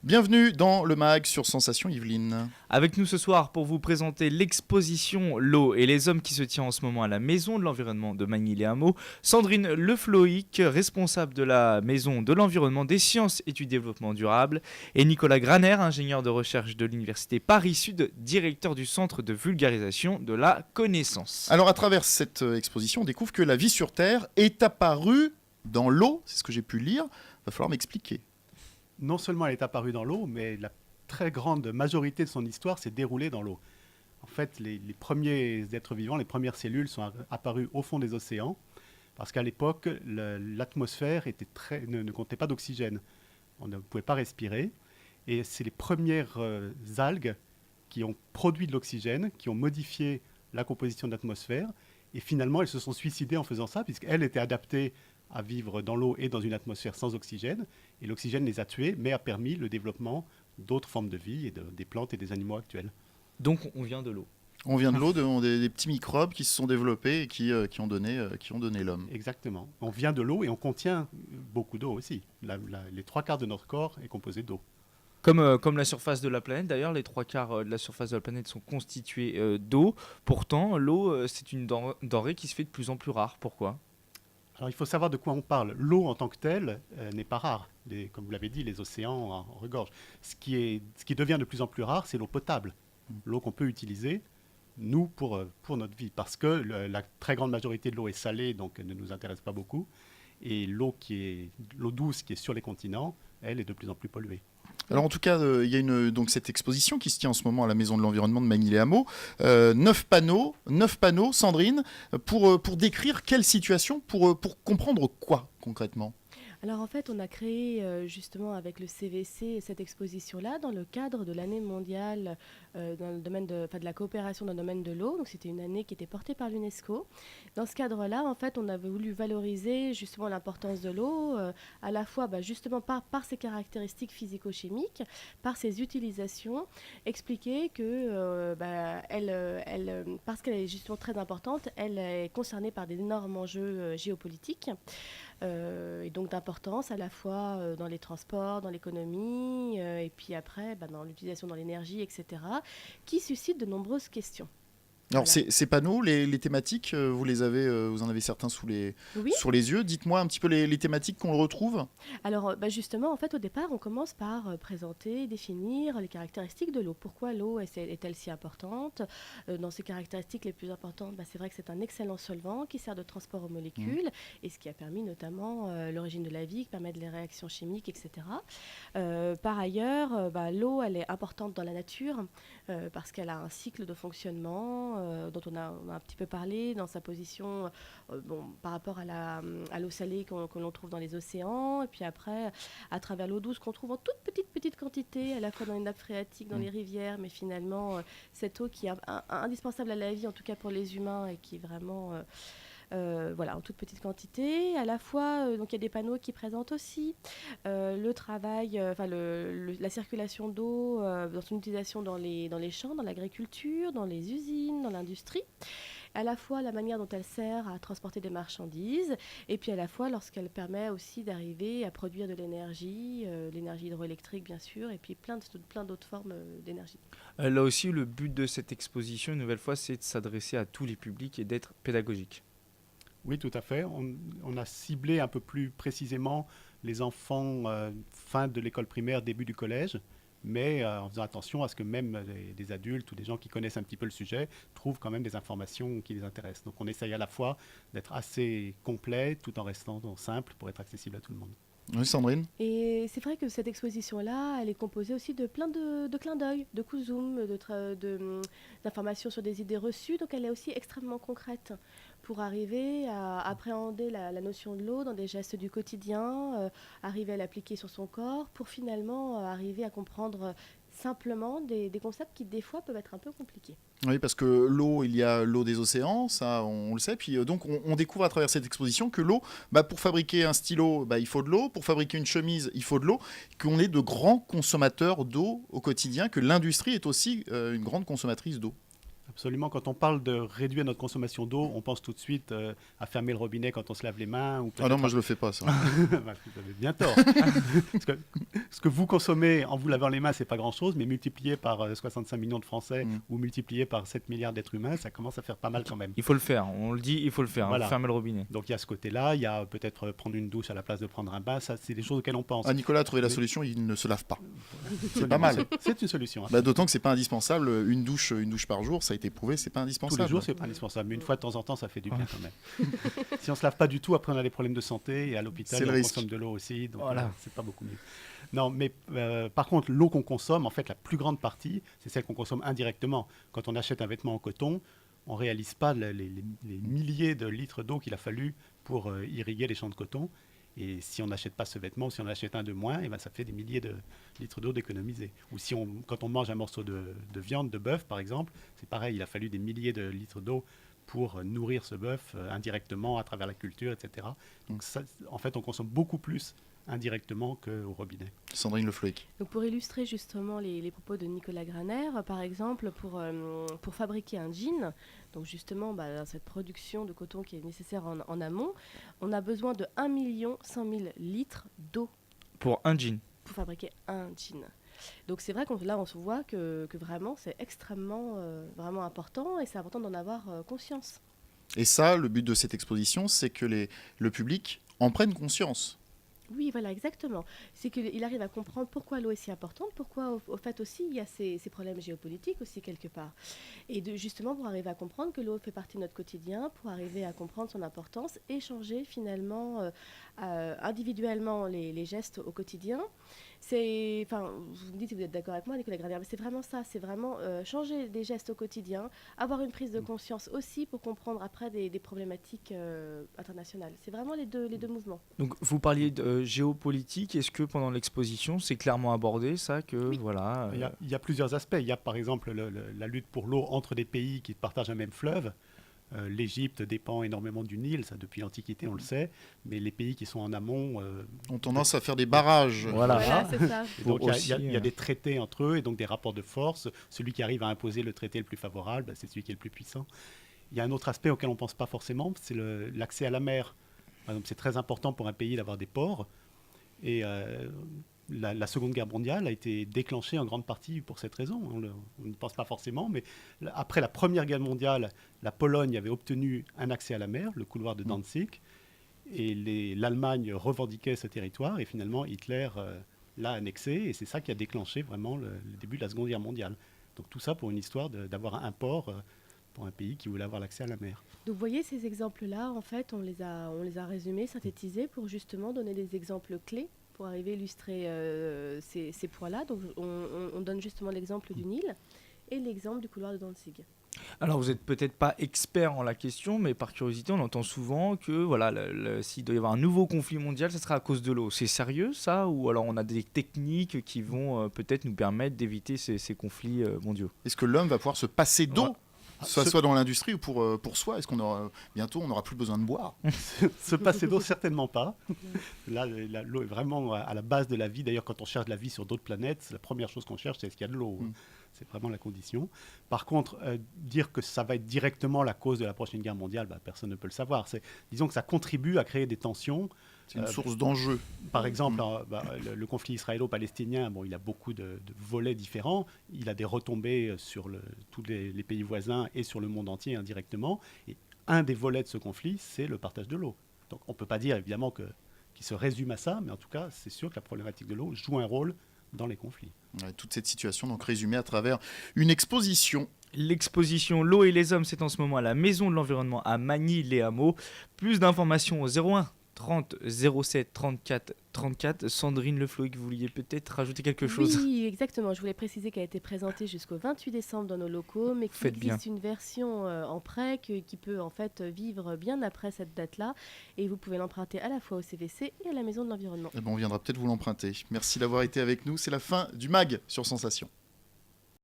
Bienvenue dans le MAG sur Sensation Yveline. Avec nous ce soir pour vous présenter l'exposition L'eau et les hommes qui se tient en ce moment à la Maison de l'Environnement de Magny-les-Hameaux, Sandrine Lefloïc, responsable de la Maison de l'Environnement, des Sciences et du Développement durable, et Nicolas Graner, ingénieur de recherche de l'Université Paris-Sud, directeur du Centre de vulgarisation de la connaissance. Alors à travers cette exposition, on découvre que la vie sur Terre est apparue dans l'eau, c'est ce que j'ai pu lire, il va falloir m'expliquer. Non seulement elle est apparue dans l'eau, mais la très grande majorité de son histoire s'est déroulée dans l'eau. En fait, les premiers êtres vivants, les premières cellules sont apparues au fond des océans, parce qu'à l'époque, l'atmosphère ne contenait pas d'oxygène. On ne pouvait pas respirer. Et c'est les premières algues qui ont produit de l'oxygène, qui ont modifié la composition de l'atmosphère. Et finalement, elles se sont suicidées en faisant ça, puisqu'elles étaient adaptées à vivre dans l'eau et dans une atmosphère sans oxygène. Et l'oxygène les a tuées, mais a permis le développement d'autres formes de vie, et des plantes et des animaux actuels. Donc on vient de l'eau. On vient de l'eau, des petits microbes qui se sont développés et qui ont donné l'homme. Exactement. On vient de l'eau et on contient beaucoup d'eau aussi. Les 3/4 de notre corps est composé d'eau. Comme la surface de la planète, d'ailleurs, les 3/4 de la surface de la planète sont constitués d'eau. Pourtant, l'eau, c'est une denrée qui se fait de plus en plus rare. Pourquoi ? Alors il faut savoir de quoi on parle. L'eau en tant que telle n'est pas rare. Comme vous l'avez dit, les océans en regorgent. Ce qui devient de plus en plus rare, c'est l'eau potable. L'eau qu'on peut utiliser, nous, pour notre vie. Parce que la très grande majorité de l'eau est salée, donc elle ne nous intéresse pas beaucoup. Et l'eau douce qui est sur les continents, elle est de plus en plus polluée. Alors en tout cas, il y a donc cette exposition qui se tient en ce moment à la Maison de l'Environnement de Magny-les-Hameaux. 9 panneaux, Sandrine, pour décrire quelle situation, pour comprendre quoi concrètement ? Alors en fait, on a créé justement avec le CVC cette exposition-là dans le cadre de l'année mondiale dans le domaine de la coopération dans le domaine de l'eau. Donc c'était une année qui était portée par l'UNESCO. Dans ce cadre-là, en fait, on avait voulu valoriser justement l'importance de l'eau, à la fois justement par ses caractéristiques physico-chimiques, par ses utilisations, expliquer que parce qu'elle est justement très importante, elle est concernée par d'énormes enjeux géopolitiques. Et donc d'importance à la fois dans les transports, dans l'économie, et puis après dans l'utilisation dans l'énergie, etc., qui suscitent de nombreuses questions. Alors Voilà. ces panneaux, les thématiques, vous en avez certains sous les yeux. Dites-moi un petit peu les thématiques qu'on retrouve. Alors justement, en fait, au départ, on commence par présenter, définir les caractéristiques de l'eau. Pourquoi l'eau est-elle si importante ? Dans ses caractéristiques les plus importantes, c'est vrai que c'est un excellent solvant qui sert de transport aux molécules et ce qui a permis notamment l'origine de la vie, qui permet les réactions chimiques, etc. Par ailleurs, l'eau, elle est importante dans la nature parce qu'elle a un cycle de fonctionnement dont on a un petit peu parlé dans sa position par rapport à l'eau salée que l'on trouve dans les océans, et puis après à travers l'eau douce qu'on trouve en toute petite quantité à la fois dans les nappes phréatiques, dans les rivières, mais finalement cette eau qui est indispensable à la vie, en tout cas pour les humains, et qui est vraiment en toute petite quantité. À la fois, donc il y a des panneaux qui présentent aussi le travail, la circulation d'eau dans son utilisation dans les champs, dans l'agriculture, dans les usines, dans l'industrie. À la fois la manière dont elle sert à transporter des marchandises, et puis à la fois lorsqu'elle permet aussi d'arriver à produire de l'énergie, l'énergie hydroélectrique bien sûr, et puis plein d'autres formes d'énergie. Là aussi, le but de cette exposition, une nouvelle fois, c'est de s'adresser à tous les publics et d'être pédagogique. Oui, tout à fait. On a ciblé un peu plus précisément les enfants fin de l'école primaire, début du collège, mais en faisant attention à ce que même des adultes ou des gens qui connaissent un petit peu le sujet trouvent quand même des informations qui les intéressent. Donc on essaye à la fois d'être assez complet tout en restant simple pour être accessible à tout le monde. Oui, Sandrine. Et c'est vrai que cette exposition-là, elle est composée aussi de plein de clins d'œil, de coups zoom, d'informations sur des idées reçues. Donc elle est aussi extrêmement concrète pour arriver à appréhender la notion de l'eau dans des gestes du quotidien, arriver à l'appliquer sur son corps, pour finalement arriver à comprendre simplement des concepts qui des fois peuvent être un peu compliqués. Oui, parce que l'eau, il y a l'eau des océans, ça on le sait. Puis donc on découvre à travers cette exposition que l'eau, pour fabriquer un stylo, il faut de l'eau. Pour fabriquer une chemise, il faut de l'eau. Qu'on est de grands consommateurs d'eau au quotidien, que l'industrie est aussi une grande consommatrice d'eau. Absolument. Quand on parle de réduire notre consommation d'eau, on pense tout de suite à fermer le robinet quand on se lave les mains. Ou Ah non, moi je le fais pas ça. Bah, vous avez bien tort. Parce que ce que vous consommez en vous lavant les mains, c'est pas grand-chose, mais multiplié par 65 millions de Français ou multiplié par 7 milliards d'êtres humains, ça commence à faire pas mal quand même. Il faut le faire, on le dit, il faut le faire, Voilà. fermer le robinet. Donc il y a ce côté-là, il y a peut-être prendre une douche à la place de prendre un bain, ça c'est des choses auxquelles on pense. Ah, Nicolas a trouvé la solution, il ne se lave pas. C'est pas mal. C'est une solution. Hein. Bah, d'autant que c'est pas indispensable. Une douche par jour, ça a été prouvé, c'est pas Tous indispensable. les jours, c'est pas indispensable, mais une fois de temps en temps, ça fait du bien quand même. Si on se lave pas du tout, après on a des problèmes de santé et à l'hôpital, C'est le on risque. consomme de l'eau aussi, donc Voilà. c'est pas beaucoup mieux. Non, mais par contre, l'eau qu'on consomme, en fait, la plus grande partie, c'est celle qu'on consomme indirectement. Quand on achète un vêtement en coton, on réalise pas les milliers de litres d'eau qu'il a fallu pour irriguer les champs de coton. Et si on n'achète pas ce vêtement, si on en achète un de moins, et ben ça fait des milliers de litres d'eau d'économiser. Ou si quand on mange un morceau de viande, de bœuf par exemple, c'est pareil, il a fallu des milliers de litres d'eau pour nourrir ce bœuf indirectement à travers la culture, etc. Donc ça, en fait, on consomme beaucoup plus indirectement qu'au robinet. Sandrine Le Floïc. Donc pour illustrer justement les propos de Nicolas Graner, par exemple, pour fabriquer un jean, donc justement cette production de coton qui est nécessaire en amont, on a besoin de 1 500 000 litres d'eau Pour un jean. pour fabriquer un jean. Donc c'est vrai qu'on là on se voit que vraiment c'est extrêmement vraiment important et c'est important d'en avoir conscience. Et ça, le but de cette exposition, c'est que le public en prenne conscience. Oui, voilà, exactement. C'est qu'il arrive à comprendre pourquoi l'eau est si importante, pourquoi au fait aussi il y a ces problèmes géopolitiques aussi quelque part. Et justement pour arriver à comprendre que l'eau fait partie de notre quotidien, pour arriver à comprendre son importance et changer finalement individuellement les gestes au quotidien. Vous me dites si vous êtes d'accord avec moi, Nicolas Graner, mais c'est vraiment ça, c'est vraiment changer des gestes au quotidien, avoir une prise de conscience aussi pour comprendre après des problématiques internationales. C'est vraiment les deux mouvements. Donc vous parliez de géopolitique, est-ce que pendant l'exposition c'est clairement abordé ça que Oui. voilà Il y a plusieurs aspects. Il y a par exemple la lutte pour l'eau entre des pays qui partagent un même fleuve. L'Égypte dépend énormément du Nil, ça depuis l'Antiquité on le sait, mais les pays qui sont en amont ont tendance à faire des barrages. Voilà. C'est ça. et donc Pour il y aussi, a des traités entre eux et donc des rapports de force. Celui qui arrive à imposer le traité le plus favorable, c'est celui qui est le plus puissant. Il y a un autre aspect auquel on ne pense pas forcément, c'est l'accès à la mer. Par exemple, c'est très important pour un pays d'avoir des ports. Et la Seconde Guerre mondiale a été déclenchée en grande partie pour cette raison. On ne pense pas forcément, mais après la Première Guerre mondiale, la Pologne avait obtenu un accès à la mer, le couloir de Danzig, et l'Allemagne revendiquait ce territoire, et finalement Hitler l'a annexé, et c'est ça qui a déclenché vraiment le début de la Seconde Guerre mondiale. Donc tout ça pour une histoire d'avoir un port pour un pays qui voulait avoir l'accès à la mer. Donc vous voyez ces exemples-là, en fait, on les a résumés, synthétisés pour justement donner des exemples clés pour arriver à illustrer ces points-là. Donc on donne justement l'exemple du Nil et l'exemple du couloir de Danzig. Alors vous n'êtes peut-être pas expert en la question, mais par curiosité on entend souvent que voilà, s'il doit y avoir un nouveau conflit mondial, ça sera à cause de l'eau. C'est sérieux ça? Ou alors on a des techniques qui vont peut-être nous permettre d'éviter ces conflits mondiaux? Est-ce que l'homme va pouvoir se passer d'eau, Ouais. soit dans l'industrie ou pour soi? Est-ce qu'on aura bientôt on n'aura plus besoin de boire? Se passer d'eau, certainement pas. Là, l'eau est vraiment à la base de la vie. D'ailleurs, quand on cherche de la vie sur d'autres planètes, la première chose qu'on cherche, c'est est-ce qu'il y a de l'eau. C'est vraiment la condition. Par contre, dire que ça va être directement la cause de la prochaine guerre mondiale, personne ne peut le savoir. Disons que ça contribue à créer des tensions. C'est une source d'enjeu. Par exemple, le conflit israélo-palestinien, il a beaucoup de volets différents. Il a des retombées sur tous les pays voisins et sur le monde entier indirectement. Et un des volets de ce conflit, c'est le partage de l'eau. Donc on ne peut pas dire évidemment qu'il se résume à ça, mais en tout cas, c'est sûr que la problématique de l'eau joue un rôle dans les conflits. Ouais, toute cette situation donc résumée à travers une exposition. L'exposition L'eau et les hommes, c'est en ce moment à la Maison de l'Environnement à Magny-les-Hameaux. Plus d'informations au 01 30 07 34 34. Sandrine Le Floïc, vous vouliez peut-être rajouter quelque chose? Oui, exactement. Je voulais préciser qu'elle a été présentée jusqu'au 28 décembre dans nos locaux, mais qu'il Faites bien. existe une version en prêt qui peut en fait vivre bien après cette date-là. Et vous pouvez l'emprunter à la fois au CVC et à la Maison de l'Environnement. On viendra peut-être vous l'emprunter. Merci d'avoir été avec nous. C'est la fin du MAG sur Sensation.